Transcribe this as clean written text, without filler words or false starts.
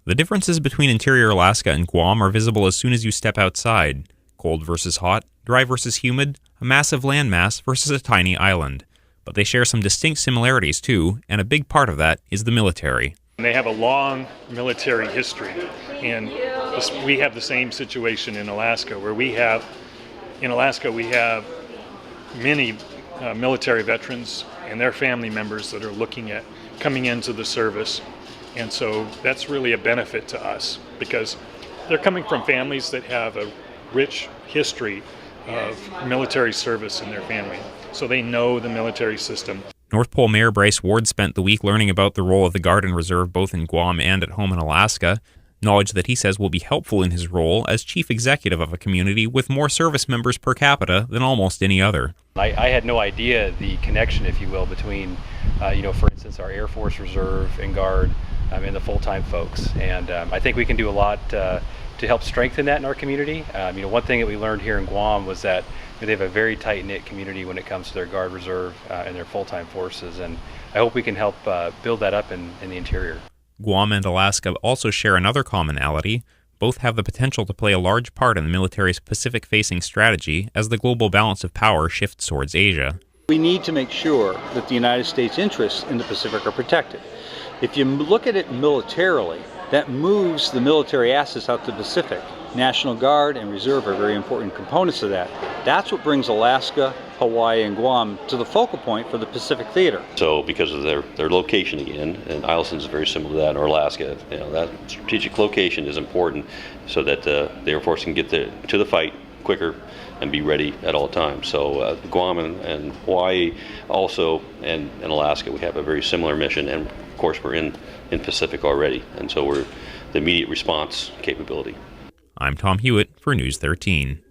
The differences between interior Alaska and Guam are visible as soon as you step outside. Cold versus hot, dry versus humid, a massive landmass versus a tiny island. But they share some distinct similarities too, and a big part of that is the military. They have a long military history, and we have the same situation in Alaska, where we have many military veterans and their family members that are looking at coming into the service. And so that's really a benefit to us because they're coming from families that have a rich history of military service in their family. So they know the military system. North Pole Mayor Bryce Ward spent the week learning about the role of the Guard and Reserve both in Guam and at home in Alaska, knowledge that he says will be helpful in his role as chief executive of a community with more service members per capita than almost any other. I had no idea the connection, if you will, between, for instance, our Air Force Reserve and Guard and the full-time folks. And I think we can do a lot to help strengthen that in our community. One thing that we learned here in Guam was that they have a very tight-knit community when it comes to their Guard Reserve and their full-time forces. And I hope we can help build that up in the interior. Guam and Alaska also share another commonality. Both have the potential to play a large part in the military's Pacific-facing strategy as the global balance of power shifts towards Asia. We need to make sure that the United States' interests in the Pacific are protected. If you look at it militarily, that moves the military assets out to the Pacific. National Guard and Reserve are very important components of that. That's what brings Alaska, Hawaii, and Guam to the focal point for the Pacific theater. So because of their location again, and Eielson is very similar to that, or Alaska, that strategic location is important so that the Air Force can get to the fight quicker and be ready at all times. So Guam and Hawaii also, and Alaska, we have a very similar mission, and of course we're in Pacific already, and so we're the immediate response capability. I'm Tom Hewitt for News 13.